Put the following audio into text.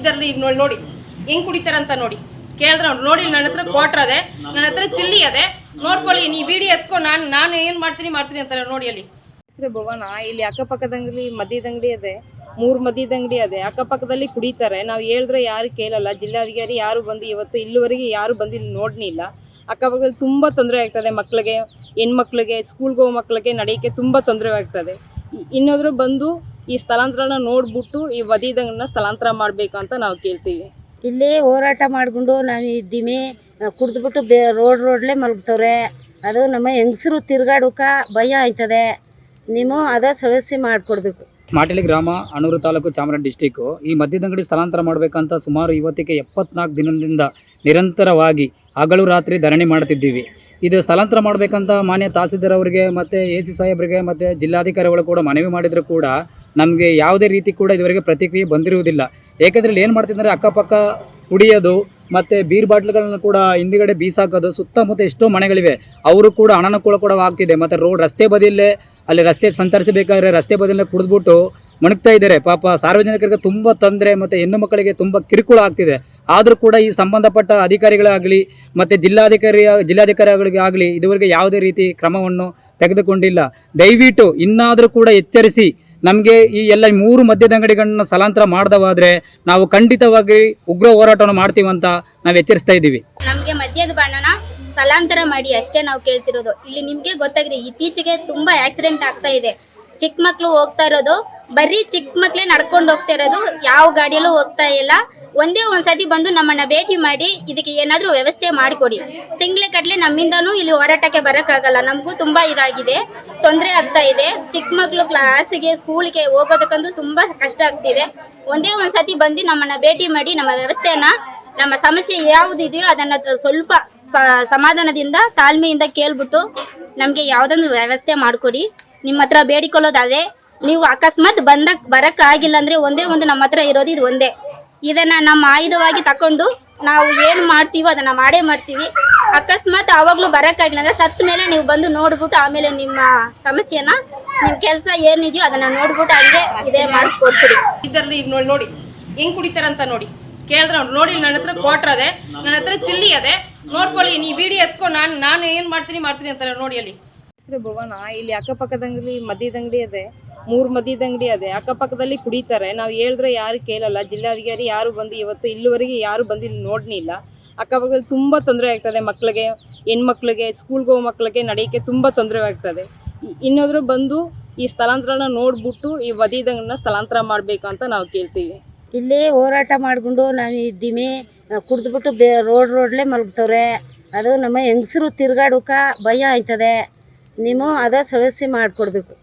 ಇದರಲ್ಲಿ ಈಗ ನೋಡಿ ಹೆಂಗ್ ಕುಡಿತಾರಂತ ನೋಡಿ. ಕೇಳಿದ್ರೆ ಅವ್ರು ನೋಡಿ ನನ್ನ ಹತ್ರ ಕ್ವಾರ್ಟರ್ ಅದೇ, ನನ್ನ ಹತ್ರ ಚಿಲ್ಲಿ ಅದೇ, ನೋಡ್ಕೊಳ್ಳಿ ನೀ ಬೀಡಿ ಎತ್ಕೊ, ನಾನು ಏನ್ ಮಾಡ್ತೀನಿ ಅಂತಾರೆ ನೋಡಿ. ಅಲ್ಲಿ ಹೆಸರು ಭುವನ. ಇಲ್ಲಿ ಅಕ್ಕಪಕ್ಕದಂಗಲಿ ಮದ್ಯದಂಗಡಿ ಅದೇ, 3 ಮದ್ಯದಂಗಡಿ ಅದೇ. ಅಕ್ಕಪಕ್ಕದಲ್ಲಿ ಕುಡಿತಾರೆ. ನಾವು ಹೇಳಿದ್ರೆ ಯಾರು ಕೇಳಲ್ಲ. ಜಿಲ್ಲಾಧಿಕಾರಿ ಯಾರು ಬಂದು ಇವತ್ತು ಇಲ್ಲಿವರೆಗೆ ಯಾರು ಬಂದು ಇಲ್ಲಿ ನೋಡ್ನಿಲ್ಲ. ಅಕ್ಕಪಕ್ಕದಲ್ಲಿ ತುಂಬಾ ತೊಂದರೆ ಆಗ್ತದೆ ಮಕ್ಕಳಿಗೆ, ಹೆಣ್ಮಕ್ಳಿಗೆ, ಸ್ಕೂಲ್ಗೆ ಹೋಗೋ ಮಕ್ಕಳಿಗೆ ನಡೆಯಕ್ಕೆ ತುಂಬಾ ತೊಂದರೆ ಆಗ್ತದೆ. ಇನ್ನೊಂದ್ರು ಬಂದು ಈ ಸ್ಥಳಾಂತರನ ನೋಡ್ಬಿಟ್ಟು ಈ ಮದ್ಯದಂಗಡಿನ ಸ್ಥಳಾಂತರ ಮಾಡ್ಬೇಕು ಅಂತ ನಾವು ಕೇಳ್ತೀವಿ. ಇಲ್ಲಿ ಹೋರಾಟ ಮಾಡಿಕೊಂಡು ನಾವು ಇದ್ದೀವಿ. ಕುಡಿದ್ಬಿಟ್ಟು ರೋಡ್ಲೇ ಮಲಗ್ತವ್ರೆ. ಅದು ನಮ್ಮ ಹೆಂಗಸರು ತಿರ್ಗಾಡೋಕೆ ಭಯ ಆಯ್ತದೆ. ನೀವು ಅದ ಸಮಸ್ಯೆ ಮಾಡಿಕೊಡ್ಬೇಕು. ಮಾಟಲಿ ಗ್ರಾಮ, ಅಣೂರು ತಾಲೂಕು, ಚಾಮರಾಜ ಡಿಸ್ಟಿಕ್ಕು. ಈ ಮದ್ಯದಂಗಡಿ ಸ್ಥಳಾಂತರ ಮಾಡಬೇಕಂತ ಸುಮಾರು ಇವತ್ತಿಗೆ 74 ದಿನದಿಂದ ನಿರಂತರವಾಗಿ ಹಗಲು ರಾತ್ರಿ ಧರಣಿ ಮಾಡ್ತಿದ್ದೀವಿ. ಇದು ಸ್ಥಳಾಂತರ ಮಾಡಬೇಕಂತ ಮಾನ್ಯ ತಹಸೀಲ್ದಾರ್ ಅವರಿಗೆ ಮತ್ತು AC ಸಾಹೇಬರಿಗೆ ಮತ್ತು ಜಿಲ್ಲಾಧಿಕಾರಿಗಳು ಕೂಡ ಮನವಿ ಮಾಡಿದರೂ ಕೂಡ ನಮಗೆ ಯಾವುದೇ ರೀತಿ ಕೂಡ ಇದುವರೆಗೆ ಪ್ರತಿಕ್ರಿಯೆ ಬಂದಿರುವುದಿಲ್ಲ. ಏಕೆಂದರೆ ಇಲ್ಲಿ ಏನು ಮಾಡ್ತಿದ್ದಾರೆ, ಅಕ್ಕಪಕ್ಕ ಕುಡಿಯೋದು ಮತ್ತು ಬೀರ್ ಬಾಟ್ಲುಗಳನ್ನ ಕೂಡ ಹಿಂದುಗಡೆ ಬೀಸಾಕೋದು. ಸುತ್ತಮುತ್ತ ಎಷ್ಟೋ ಮನೆಗಳಿವೆ, ಅವರು ಕೂಡ ಅನಾನುಕೂಲ ಕೂಡ ಆಗ್ತಿದೆ. ಮತ್ತು ರಸ್ತೆ ಬದಿಯಲ್ಲೇ ಅಲ್ಲಿ ರಸ್ತೆ ಸಂಚರಿಸಬೇಕಾದ್ರೆ ರಸ್ತೆ ಬದಿಯಲ್ಲೇ ಕುಡಿದ್ಬಿಟ್ಟು ಮಣಗ್ತಾ ಇದ್ದಾರೆ. ಪಾಪ ಸಾರ್ವಜನಿಕರಿಗೆ ತುಂಬ ತೊಂದರೆ ಮತ್ತು ಹೆಣ್ಣು ಮಕ್ಕಳಿಗೆ ತುಂಬ ಕಿರುಕುಳ ಆಗ್ತಿದೆ. ಆದರೂ ಕೂಡ ಈ ಸಂಬಂಧಪಟ್ಟ ಅಧಿಕಾರಿಗಳಾಗಲಿ ಮತ್ತು ಜಿಲ್ಲಾಧಿಕಾರಿಗಳಿಗೆ ಆಗಲಿ ಇದುವರೆಗೆ ಯಾವುದೇ ರೀತಿ ಕ್ರಮವನ್ನು ತೆಗೆದುಕೊಂಡಿಲ್ಲ. ದಯವಿಟ್ಟು ಇನ್ನಾದರೂ ಕೂಡ ಎಚ್ಚರಿಸಿ ನಮಗೆ ಈ ಎಲ್ಲ 3 ಮದ್ಯದಂಗಡಿಗಳನ್ನ ಸ್ಥಳಾಂತರ ಮಾಡದವಾದರೆ ನಾವು ಖಂಡಿತವಾಗಿ ಉಗ್ರ ಹೋರಾಟವನ್ನು ಮಾಡ್ತೀವಂತ ನಾವು ಎಚ್ಚರಿಸ್ತಾ ಇದ್ದೀವಿ. ನಮಗೆ ಮದ್ಯದ ಬಾಣನ ಸ್ಥಳಾಂತರ ಮಾಡಿ ಅಷ್ಟೇ ನಾವು ಕೇಳ್ತಿರೋದು. ಇಲ್ಲಿ ನಿಮಗೆ ಗೊತ್ತಾಗಿದೆ, ಇತ್ತೀಚೆಗೆ ತುಂಬಾ ಆಕ್ಸಿಡೆಂಟ್ ಆಗ್ತಾ ಇದೆ. ಚಿಕ್ಕ ಮಕ್ಳು ಹೋಗ್ತಾ ಇರೋದು, ಬರೀ ಚಿಕ್ಕ ಮಕ್ಳೇ ನಡ್ಕೊಂಡು ಹೋಗ್ತಾ ಇರೋದು, ಯಾವ ಗಾಡಿಯಲ್ಲೂ ಹೋಗ್ತಾ ಇಲ್ಲ. ಒಂದ್ಸತಿ ಬಂದು ನಮ್ಮನ್ನ ಭೇಟಿ ಮಾಡಿ ಇದಕ್ಕೆ ಏನಾದರೂ ವ್ಯವಸ್ಥೆ ಮಾಡಿಕೊಡಿ. ತಿಂಗಳ ಕಟ್ಲೆ ನಮ್ಮಿಂದನೂ ಇಲ್ಲಿ ಹೋರಾಟಕ್ಕೆ ಬರೋಕ್ಕಾಗಲ್ಲ. ನಮಗೂ ತುಂಬಾ ಇದಾಗಿದೆ, ತೊಂದರೆ ಆಗ್ತಾ ಇದೆ. ಚಿಕ್ಕ ಮಕ್ಳು ಕ್ಲಾಸಿಗೆ, ಸ್ಕೂಲ್ಗೆ ಹೋಗೋದಕ್ಕಂತೂ ತುಂಬಾ ಕಷ್ಟ ಆಗ್ತಿದೆ. ಒಂದ್ಸತಿ ಬಂದು ನಮ್ಮನ್ನ ಭೇಟಿ ಮಾಡಿ ನಮ್ಮ ವ್ಯವಸ್ಥೆಯನ್ನ, ನಮ್ಮ ಸಮಸ್ಯೆ ಯಾವುದಿದೆಯೋ ಅದನ್ನ ಸ್ವಲ್ಪ ಸಮಾಧಾನದಿಂದ ತಾಳ್ಮೆಯಿಂದ ಕೇಳ್ಬಿಟ್ಟು ನಮಗೆ ಯಾವುದೊಂದು ವ್ಯವಸ್ಥೆ ಮಾಡಿಕೊಡಿ. ನಿಮ್ಮ ಹತ್ರ ಬೇಡಿಕೊಳ್ಳೋದಾದ್ರೆ, ನೀವು ಅಕಸ್ಮಾತ್ ಬರಕ್ಕಾಗಿಲ್ಲ ಅಂದ್ರೆ ಒಂದು ನಮ್ಮ ಹತ್ರ ಇರೋದು ಇದು ಒಂದೇ. ಇದನ್ನ ನಮ್ಮ ಆಯುಧವಾಗಿ ತಕೊಂಡು ನಾವು ಏನು ಮಾಡ್ತೀವೋ ಅದನ್ನ ಮಾಡೇ ಮಾಡ್ತೀವಿ. ಅಕಸ್ಮಾತ್ ಅವಾಗ್ಲೂ ಬರಕ್ಕಾಗಿಲ್ಲ ಅಂದ್ರೆ ಸತ್ತ ಮೇಲೆ ನೀವು ಬಂದು ನೋಡ್ಬಿಟ್ಟು ಆಮೇಲೆ ನಿಮ್ಮ ಸಮಸ್ಯೆನ, ನಿಮ್ಮ ಕೆಲಸ ಏನಿದೆಯೋ ಅದನ್ನ ನೋಡ್ಬಿಟ್ಟು ಹಂಗೆ ಇದೇ ಮಾಡಿಸ್ಕೊಡ್ತೀರಿ. ಇದರಲ್ಲಿ ಈಗ ನೋಡಿ ಹೆಂಗ್ ಕುಡಿತಾರಂತ ನೋಡಿ. ಕೇಳಿದ್ರೆ ಅವ್ರು ನೋಡಿ ನನ್ನ ಹತ್ರ ಕ್ವಾರ್ಟರ್ ಅದೇ, ನನ್ನ ಹತ್ರ ಚಿಲ್ಲಿ ಅದೇ, ನೋಡ್ಕೊಳ್ಳಿ ನೀ ಬೀಡಿ ಎತ್ಕೊ, ನಾನು ಏನ್ ಮಾಡ್ತೀನಿ ಅಂತಾರೆ ನೋಡಿ. ಅಲ್ಲಿ ಹೆಸರು ಭುವನ. ಇಲ್ಲಿ ಅಕ್ಕಪಕ್ಕದಂಗಲಿ ಮದ್ಯದಂಗಡಿ ಅದೇ, 3 ಮದ್ಯದಂಗಡಿ ಅದೇ. ಅಕ್ಕಪಕ್ಕದಲ್ಲಿ ಕುಡಿತಾರೆ. ನಾವು ಹೇಳಿದ್ರೆ ಯಾರು ಕೇಳಲ್ಲ. ಜಿಲ್ಲಾಧಿಕಾರಿ ಯಾರು ಬಂದು ಇವತ್ತು ಇಲ್ಲಿವರೆಗೆ ಯಾರು ಬಂದು ಇಲ್ಲಿ ನೋಡ್ನಿಲ್ಲ. ಅಕ್ಕಪಕ್ಕದಲ್ಲಿ ತುಂಬಾ ತೊಂದರೆ ಆಗ್ತದೆ ಮಕ್ಕಳಿಗೆ, ಹೆಣ್ಮಕ್ಳಿಗೆ, ಸ್ಕೂಲ್ಗೆ ಹೋಗೋ ಮಕ್ಕಳಿಗೆ ನಡೆಯಕ್ಕೆ ತುಂಬಾ ತೊಂದರೆ ಆಗ್ತದೆ. ಇನ್ನೊಂದ್ರು ಬಂದು ಈ ಸ್ಥಳಾಂತರನ ನೋಡ್ಬಿಟ್ಟು ಈ ಮದ್ಯದಂಗಡಿನ ಸ್ಥಳಾಂತರ ಮಾಡ್ಬೇಕು ಅಂತ ನಾವು ಕೇಳ್ತೀವಿ. ಇಲ್ಲಿ ಹೋರಾಟ ಮಾಡಿಕೊಂಡು ನಾವು ಇದ್ದೀವಿ. ಕುಡಿದ್ಬಿಟ್ಟು ರೋಡ್ಲೇ ಮಲಗ್ತವ್ರೆ. ಅದು ನಮ್ಮ ಹೆಂಗಸರು ತಿರ್ಗಾಡೋಕೆ ಭಯ ಆಯ್ತದೆ. ನೀವು ಅದ ಸಮಸ್ಯೆ ಮಾಡಿಕೊಡ್ಬೇಕು.